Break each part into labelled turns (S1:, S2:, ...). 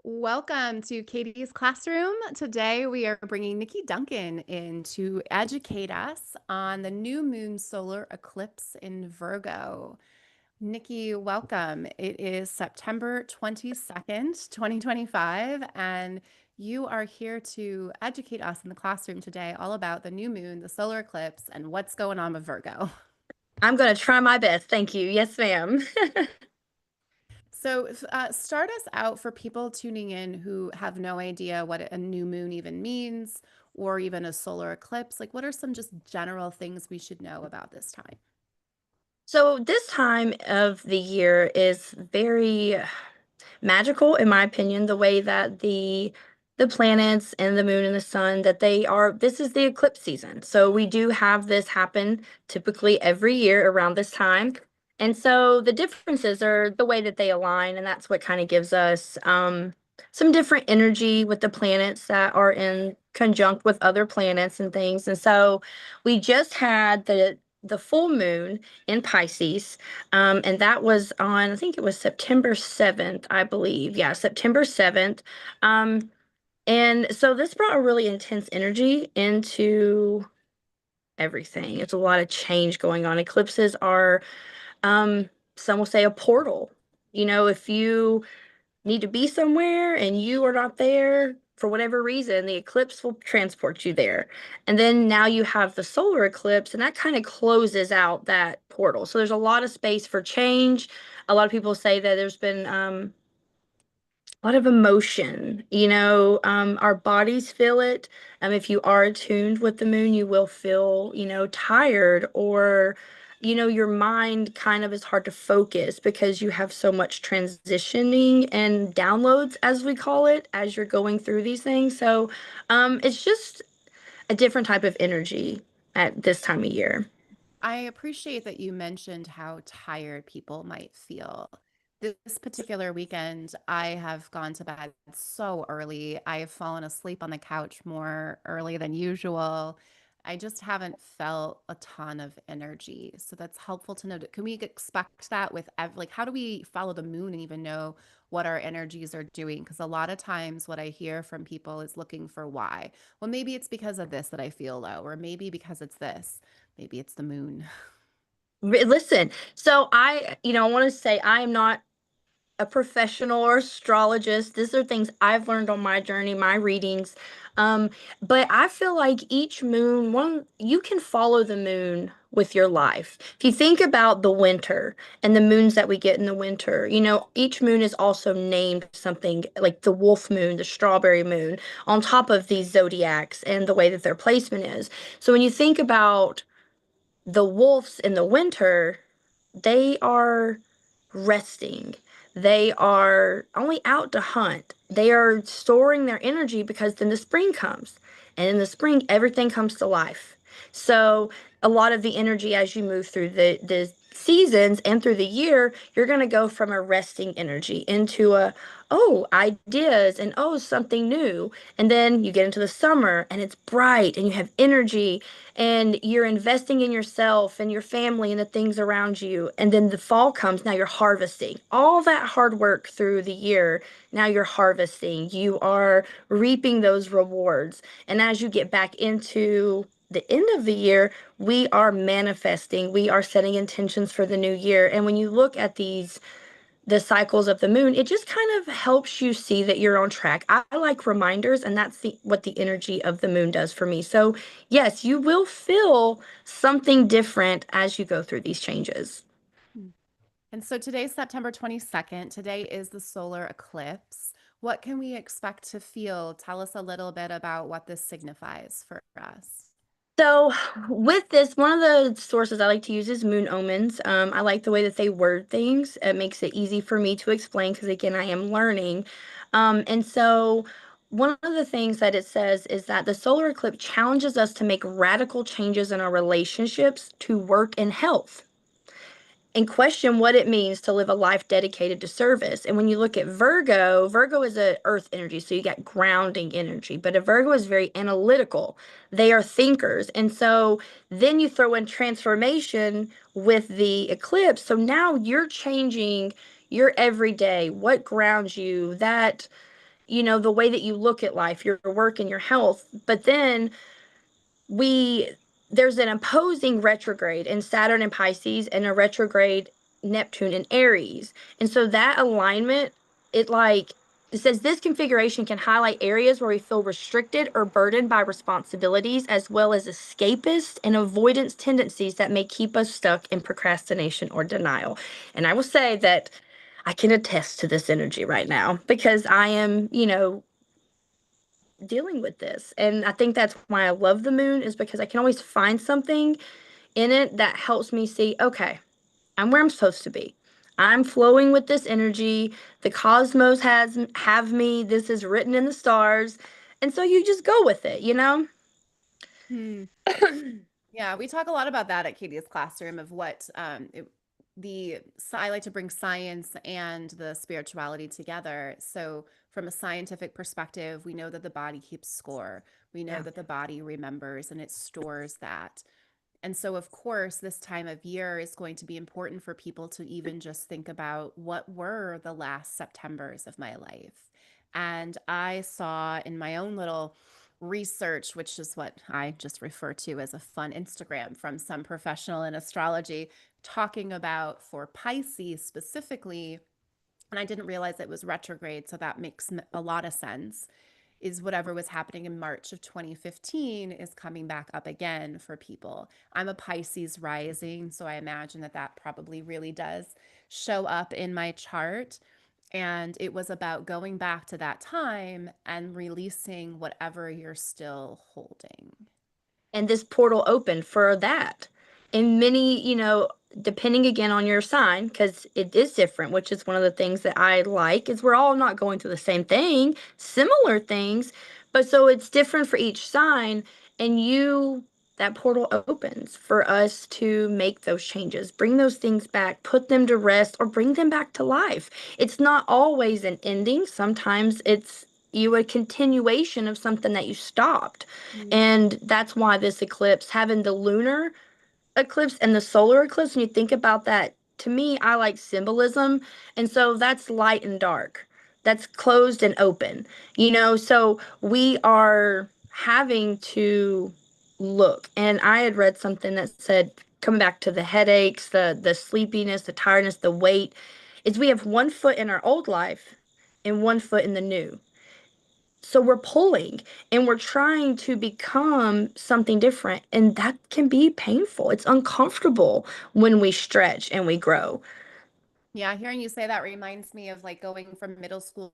S1: Welcome to Katie's Classroom. Today we are bringing Nikki Duncan in to educate us on the new moon solar eclipse in Virgo. Nikki, welcome. It is September 22nd, 2025, and you are here to educate us in the classroom today all about the new moon, the solar eclipse, and what's going on with Virgo.
S2: I'm going to try my best. Thank you. Yes, ma'am.
S1: So, start us out for people tuning in who have no idea what a new moon even means or even a solar eclipse. Like, what are some just general things we should know about this time?
S2: So, this time of the year is very magical, in my opinion, the way that the planets and the moon and the sun that they are this is the eclipse season. So we do have this happen typically every year around this time. And so the differences are the way that they align, and that's what kind of gives us some different energy with the planets that are in conjunct with other planets and things. And so we just had the full moon in Pisces, and that was on, I think it was September 7th, I believe. Yeah, September 7th. And so this brought a really intense energy into everything. It's a lot of change going on. Eclipses are, some will say, a portal. If you need to be somewhere and you are not there for whatever reason, the eclipse will transport you there. And then now you have the solar eclipse, and that kind of closes out that portal. So there's a lot of space for change. A lot of people say that there's been a lot of emotion. Our bodies feel it. If you are attuned with the moon, you will feel, tired, or, your mind kind of is hard to focus because you have so much transitioning and downloads, as we call it, as you're going through these things. So, it's just a different type of energy at this time of year.
S1: I appreciate that you mentioned how tired people might feel. This particular weekend, I have gone to bed so early. I have fallen asleep on the couch more early than usual. I just haven't felt a ton of energy. So that's helpful to know. Can we expect that with like how do we follow the moon and even know what our energies are doing? Because a lot of times what I hear from people is looking for why. Well, maybe it's because of this that I feel low, or maybe because it's this. Maybe it's the moon.
S2: Listen, so I want to say I am not a professional or astrologist. These are things I've learned on my journey, my readings. Um, but I feel like each moon, one, you can follow the moon with your life. If you think about the winter and the moons that we get in the winter, each moon is also named something, like the wolf moon, the strawberry moon, on top of these zodiacs and the way that their placement is. So when you think about the wolves in the winter, they are resting. They are only out to hunt. They are storing their energy because then the spring comes. And in the spring, everything comes to life. So, a lot of the energy as you move through the seasons and through the year, you're going to go from a resting energy into oh, ideas and oh, something new. And then you get into the summer and it's bright and you have energy and you're investing in yourself and your family and the things around you. And then the fall comes, now you're harvesting all that hard work through the year. Now you're harvesting, you are reaping those rewards. And as you get back into the end of the year, we are manifesting, we are setting intentions for the new year. And when you look at the cycles of the moon, it just kind of helps you see that you're on track. I like reminders, and that's what the energy of the moon does for me. So, yes, you will feel something different as you go through these changes.
S1: Hmm. And so today's September 22nd. Today is the solar eclipse. What can we expect to feel? Tell us a little bit about what this signifies for us.
S2: So, with this, one of the sources I like to use is Moon Omens. I like the way that they word things. It makes it easy for me to explain because, again, I am learning. And so, one of the things that it says is that the solar eclipse challenges us to make radical changes in our relationships to work and health and question what it means to live a life dedicated to service. And when you look at Virgo, Virgo is a earth energy, so you got grounding energy, but a Virgo is very analytical. They are thinkers. And so then you throw in transformation with the eclipse. So now you're changing your everyday, what grounds you, that the way that you look at life, your work and your health. But then we there's an opposing retrograde in Saturn and Pisces and a retrograde Neptune in Aries. And so that alignment, it like it says this configuration can highlight areas where we feel restricted or burdened by responsibilities, as well as escapist and avoidance tendencies that may keep us stuck in procrastination or denial. And I will say that I can attest to this energy right now because I am, dealing with this. And I think that's why I love the moon, is because I can always find something in it that helps me see, okay, I'm where I'm supposed to be. I'm flowing with this energy. The cosmos has have me. This is written in the stars. And so you just go with it, you know?
S1: Hmm. Yeah, we talk a lot about that at Katie's classroom of what I like to bring science and the spirituality together. So, from a scientific perspective, we know that the body keeps score. We know
S2: Yeah.
S1: that the body remembers and it stores that. And so, of course, this time of year is going to be important for people to even just think about what were the last Septembers of my life. And I saw in my own little research, which is what I just refer to as a fun Instagram from some professional in astrology, talking about for Pisces specifically. And I didn't realize it was retrograde. So that makes a lot of sense is whatever was happening in March of 2015 is coming back up again for people. I'm a Pisces rising, so I imagine that that probably really does show up in my chart. And it was about going back to that time and releasing whatever you're still holding.
S2: And this portal opened for that. And many, depending again on your sign, because it is different, which is one of the things that I like, is we're all not going through the same thing, similar things, but so it's different for each sign. And that portal opens for us to make those changes, bring those things back, put them to rest, or bring them back to life. It's not always an ending. Sometimes it's a continuation of something that you stopped.
S1: Mm.
S2: And that's why this eclipse, having the lunar eclipse and the solar eclipse, when you think about that, to me, I like symbolism. And so that's light and dark, that's closed and open, so we are having to look. And I had read something that said, coming back to the headaches, the sleepiness, the tiredness, the weight, is we have one foot in our old life and one foot in the new. So we're pulling and we're trying to become something different. And that can be painful. It's uncomfortable when we stretch and we grow.
S1: Yeah, hearing you say that reminds me of like going from middle school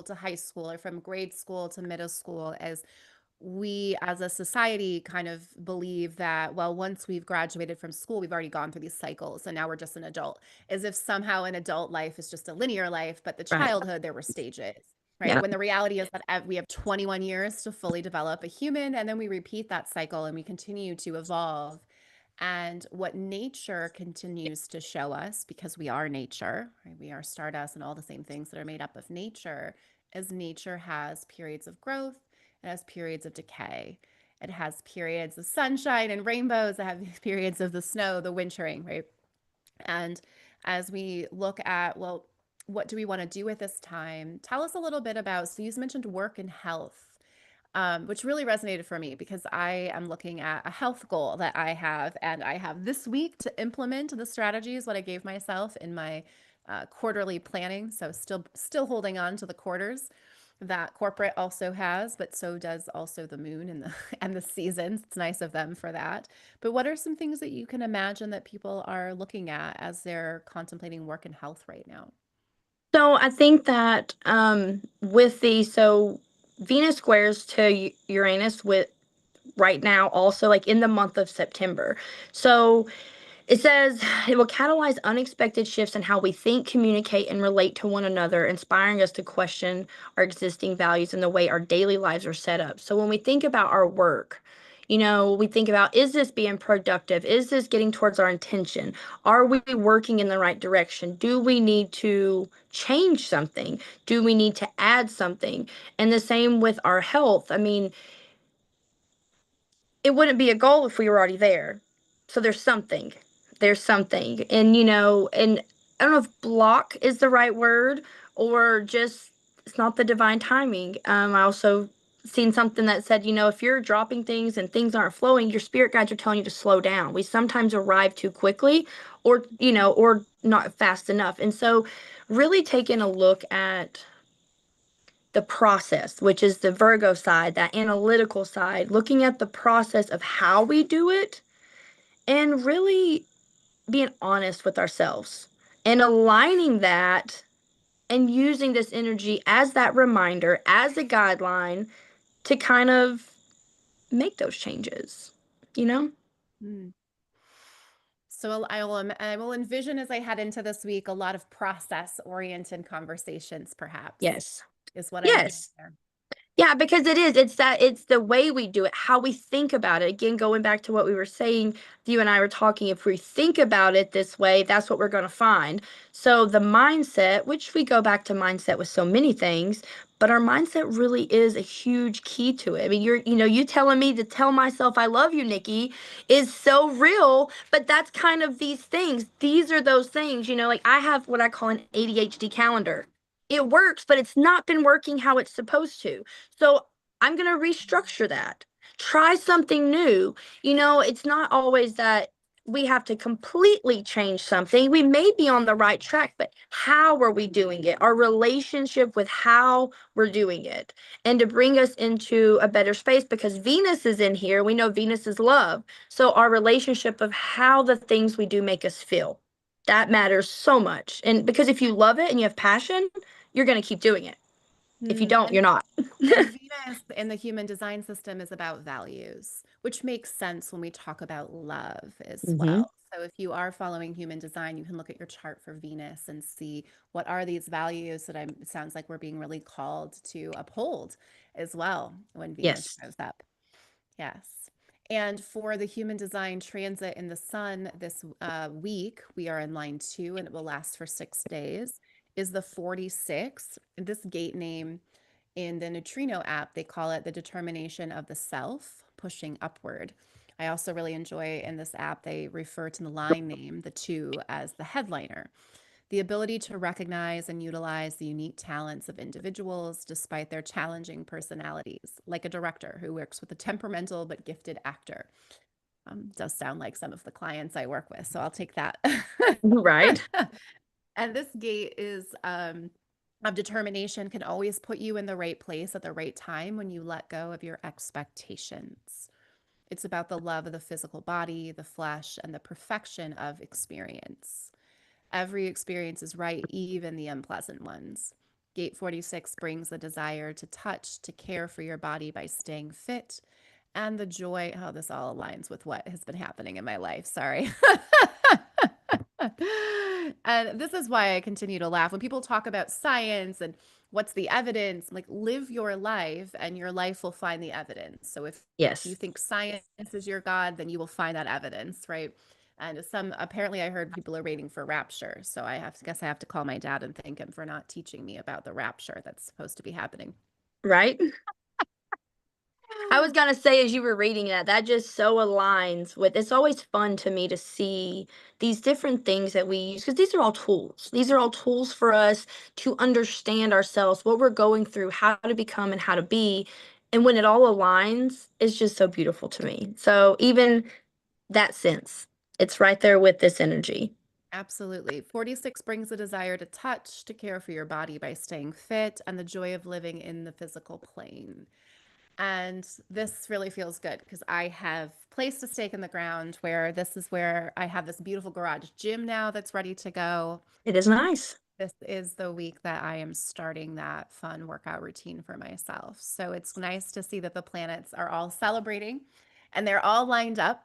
S1: to high school or from grade school to middle school as we as a society kind of believe that, well, once we've graduated from school, we've already gone through these cycles and now we're just an adult, as if somehow an adult life is just a linear life, but the
S2: Right.
S1: childhood, there were stages, right?
S2: Yeah.
S1: When the reality is that we have 21 years to fully develop a human, and then we repeat that cycle and we continue to evolve. And what nature continues to show us, because we are nature, right? We are stardust and all the same things that are made up of nature, is nature has periods of growth, it has periods of decay. It has periods of sunshine and rainbows. It has periods of the snow, the wintering, right? And as we look at, well, what do we want to do with this time? Tell us a little bit about, so you mentioned work and health, which really resonated for me because I am looking at a health goal that I have, and I have this week to implement the strategies what I gave myself in my quarterly planning. So still holding on to the quarters that corporate also has, but so does also the moon and the and the seasons. It's nice of them for that. But what are some things that you can imagine that people are looking at as they're contemplating work and health right now?
S2: So I think that with so Venus squares to Uranus with right now also like in the month of September. So it says it will catalyze unexpected shifts in how we think, communicate, and relate to one another, inspiring us to question our existing values and the way our daily lives are set up. So when we think about our work, we think about, is this being productive? Is this getting towards our intention? Are we working in the right direction? Do we need to change something? Do we need to add something? And the same with our health. I mean, it wouldn't be a goal if we were already there. So there's something. There's something. And I don't know if block is the right word, or just it's not the divine timing. I also seen something that said, if you're dropping things and things aren't flowing, your spirit guides are telling you to slow down. We sometimes arrive too quickly, or not fast enough. And so really taking a look at the process, which is the Virgo side, that analytical side, looking at the process of how we do it, and really being honest with ourselves and aligning that and using this energy as that reminder, as a guideline to kind of make those changes, you know?
S1: Mm. So I will envision as I head into this week a lot of process oriented conversations, perhaps,
S2: Yes.
S1: is what I'm hearing
S2: Yes.
S1: there.
S2: Yeah, because it is. It's the way we do it, how we think about it. Again, going back to what we were saying, you and I were talking, if we think about it this way, that's what we're going to find. So the mindset, which we go back to mindset with so many things, but our mindset really is a huge key to it. I mean, you telling me to tell myself I love you, Nikki, is so real, but that's kind of these things. These are those things, like I have what I call an ADHD calendar. It works, but it's not been working how it's supposed to. So I'm going to restructure that. Try something new. It's not always that we have to completely change something. We may be on the right track, but how are we doing it? Our relationship with how we're doing it. And to bring us into a better space, because Venus is in here. We know Venus is love. So our relationship of how the things we do make us feel. That matters so much. And because if you love it and you have passion, you're going to keep doing it. If you
S1: Hmm.
S2: don't, you're not.
S1: And Venus in the human design system is about values, which makes sense when we talk about love as
S2: Hmm.
S1: well. So if you are following human design, you can look at your chart for Venus and see what are these values that it sounds like we're being really called to uphold as well when Venus
S2: Yes.
S1: shows up. Yes. And for the human design transit in the sun this week, we are in line 2 and it will last for 6 days, is the 46. This gate name in the neutrino app, they call it the determination of the self pushing upward. I also really enjoy in this app, they refer to the line name, the 2, as the headliner. The ability to recognize and utilize the unique talents of individuals despite their challenging personalities, like a director who works with a temperamental but gifted actor. Does sound like some of the clients I work with, so I'll take that.
S2: Right.
S1: And this gate is of determination, can always put you in the right place at the right time when you let go of your expectations. It's about the love of the physical body, the flesh, and the perfection of experience. Every experience is right, even the unpleasant ones. Gate 46 brings the desire to touch, to care for your body by staying fit, and the joy. Oh, this all aligns with what has been happening in my life. Sorry. And this is why I continue to laugh when people talk about science and what's the evidence. Like, live your life and your life will find the evidence. So if you
S2: Yes.
S1: think science is your God, then you will find that evidence, right? And apparently I heard people are waiting for rapture. So I have to call my dad and thank him for not teaching me about the rapture that's supposed to be happening.
S2: Right. I was gonna say, as you were reading that just so aligns with. It's always fun to me to see these different things that we use, because these are all tools. These are all tools for us to understand ourselves, what we're going through, how to become and how to be. And when it all aligns, it's just so beautiful to me. So even that sense, it's right there with this energy.
S1: Absolutely. 46 brings a desire to touch, to care for your body by staying fit, and the joy of living in the physical plane. And this really feels good because I have placed a stake in the ground where this is where I have this beautiful garage gym now that's ready to go.
S2: It is nice.
S1: This is the week that I am starting that fun workout routine for myself. So it's nice to see that the planets are all celebrating and they're all lined up.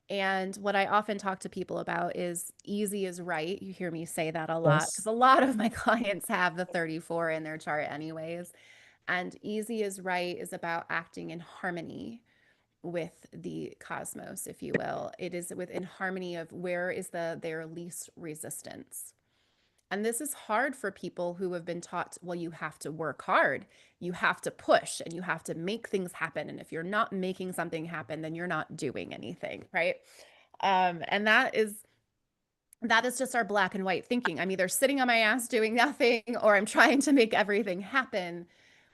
S1: And what I often talk to people about is easy is right. You hear me say that a lot because
S2: Yes.
S1: a lot of my clients have the 34 in their chart, anyways. And easy is right is about acting in harmony with the cosmos, if you will. It is within harmony of where is their least resistance. And this is hard for people who have been taught, well, you have to work hard, you have to push, and you have to make things happen. And if you're not making something happen, then you're not doing anything, right? And that is that is just our black and white thinking. I'm either sitting on my ass doing nothing or I'm trying to make everything happen.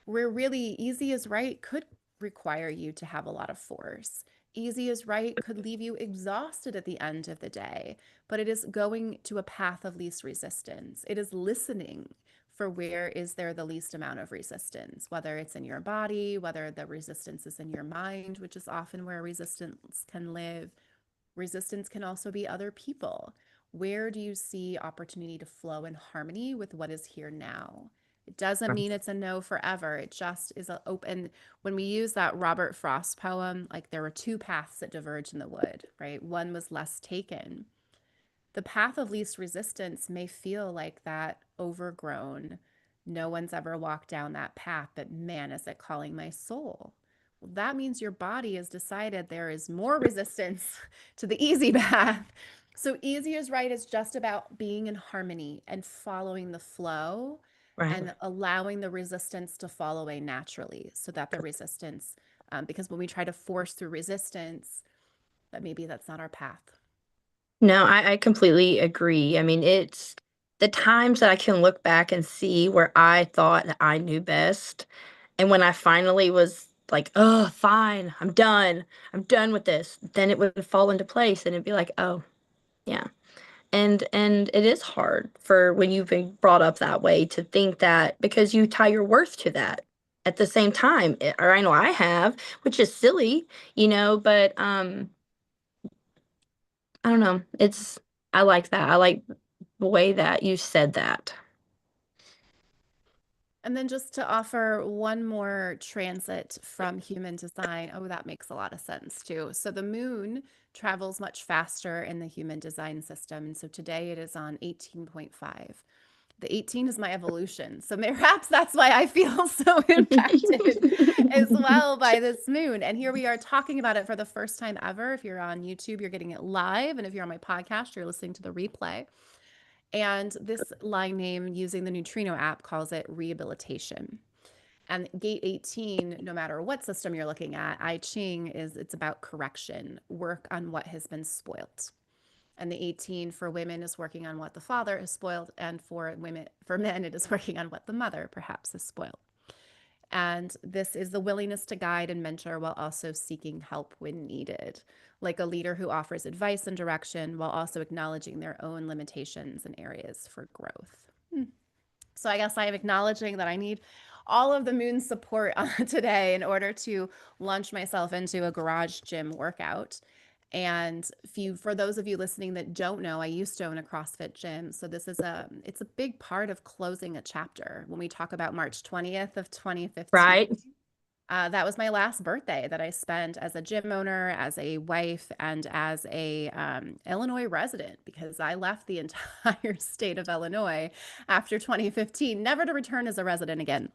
S1: Where really easy is right could require you to have a lot of force. Easy is right could leave you exhausted at the end of the day, but it is going to a path of least resistance. It is listening for where is there the least amount of resistance, whether it's in your body, whether the resistance is in your mind, which is often where resistance can live. Resistance can also be other people. Where do you see opportunity to flow in harmony with what is here now? It doesn't mean it's a no forever. It just is an open. When we use that Robert Frost poem, like there were two paths that diverged in the wood, right? One was less taken. The path of least resistance may feel like that overgrown, no one's ever walked down that path, but man, is it calling my soul? Well, that means your body has decided there is more resistance to the easy path. So, easy is right is just about being in harmony and following the flow
S2: Right.
S1: and allowing the resistance to fall away naturally so that the resistance, because when we try to force through resistance, that maybe that's not our path.
S2: No, I completely agree. I mean, it's the times that I can look back and see where I thought that I knew best. And when I finally was like, oh, fine, I'm done. I'm done with this. Then it would fall into place and it'd be like, oh, yeah. And it is hard for when you've been brought up that way to think that because you tie your worth to that at the same time. Or I know I have, which is silly, but I don't know. I like that. I like the way that you said that.
S1: And then just to offer one more transit from human design. Oh, that makes a lot of sense too. So the moon travels much faster in the human design system. And so today it is on 18.5. The 18 is my evolution. So perhaps that's why I feel so impacted as well by this moon. And here we are talking about it for the first time ever. If you're on YouTube, you're getting it live. And if you're on my podcast, you're listening to the replay. And this line name using the Neutrino app calls it rehabilitation. And gate 18, no matter what system you're looking at, I Ching is it's about correction, work on what has been spoilt. And the 18 for women is working on what the father has spoiled, and for men, it is working on what the mother perhaps has spoiled. And this is the willingness to guide and mentor while also seeking help when needed, like a leader who offers advice and direction while also acknowledging their own limitations and areas for growth. So I guess I am acknowledging that I need all of the moon's support today in order to launch myself into a garage gym workout. And for those of you listening that don't know, I used to own a CrossFit gym. So it's a big part of closing a chapter. When we talk about March 20th of 2015,
S2: Right?
S1: that was my last birthday that I spent as a gym owner, as a wife, and as a Illinois resident because I left the entire state of Illinois after 2015, never to return as a resident again.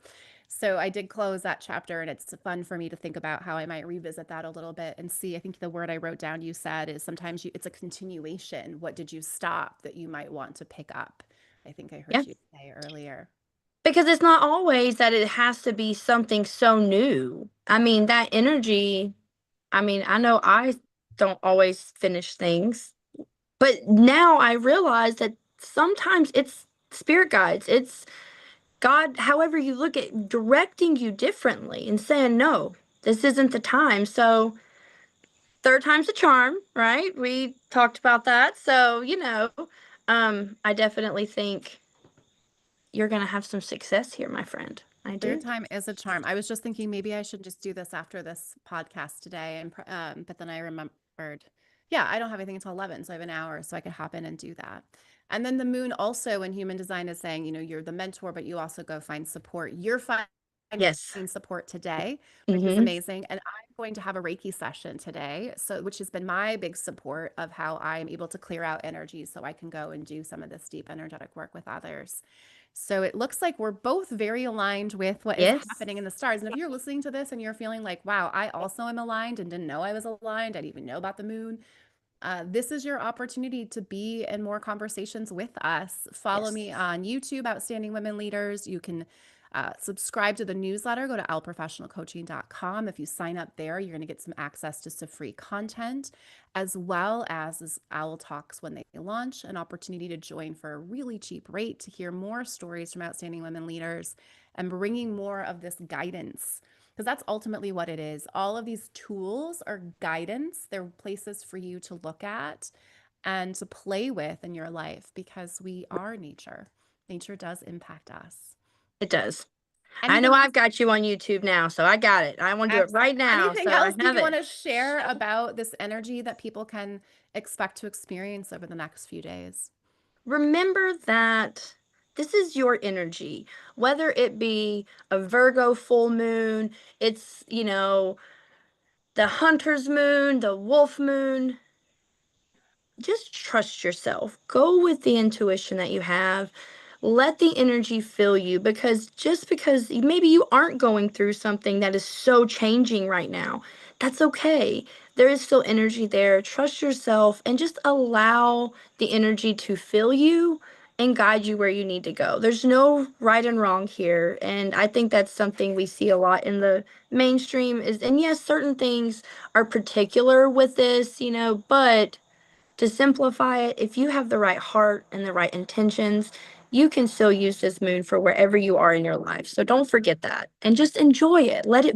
S1: So I did close that chapter, and it's fun for me to think about how I might revisit that a little bit and see. I think the word I wrote down you said is sometimes it's a continuation. What did you stop that you might want to pick up? I think I
S2: Yeah.
S1: heard you say earlier.
S2: Because it's not always that it has to be something so new. I mean, that energy, I mean, I know I don't always finish things, but now I realize that sometimes it's spirit guides, it's God, however you look at directing you differently and saying, no, this isn't the time. So, third time's a charm, right? We talked about that. So, I definitely think you're going to have some success here, my friend. I
S1: Third
S2: do.
S1: time is a charm. I was just thinking maybe I should just do this after this podcast today, and but then I remembered, yeah, I don't have anything until 11, so I have an hour, so I could hop in and do that. And then the moon also, in human design, is saying, you're the mentor, but you also go find support. You're finding
S2: Yes.
S1: support today, which is
S2: Mhm.
S1: amazing. And I'm going to have a Reiki session today, so which has been my big support of how I'm able to clear out energy, so I can go and do some of this deep energetic work with others. So it looks like we're both very aligned with what is
S2: Yes.
S1: happening in the stars. And if you're listening to this and you're feeling like, wow, I also am aligned and didn't know I was aligned, I didn't even know about the moon. This is your opportunity to be in more conversations with us. Follow
S2: Yes.
S1: me on YouTube, Outstanding Women Leaders. You can Subscribe to the newsletter. Go to alprofessionalcoaching.com. If you sign up there, you're going to get some access to some free content, as well as this Owl Talks when they launch, an opportunity to join for a really cheap rate to hear more stories from outstanding women leaders and bringing more of this guidance. Because that's ultimately what it is. All of these tools are guidance, they're places for you to look at and to play with in your life because we are nature. Nature does impact us.
S2: It does. I know
S1: Anything else?
S2: I've got you on YouTube now, so I got it. I want to do it right now,
S1: Anything
S2: so I
S1: else that
S2: have
S1: you want
S2: it.
S1: to share about this energy that people can expect to experience over the next few days?
S2: Remember that this is your energy, whether it be a Virgo full moon, it's, the hunter's moon, the wolf moon. Just trust yourself. Go with the intuition that you have. Let the energy fill you, because just because maybe you aren't going through something that is so changing right now, that's okay. There is still energy there. Trust yourself and just allow the energy to fill you and guide you where you need to go. There's no right and wrong here. And I think that's something we see a lot in the mainstream is, and yes, certain things are particular with this, but to simplify it, if you have the right heart and the right intentions, you can still use this moon for wherever you are in your life. So don't forget that and just enjoy it. Let it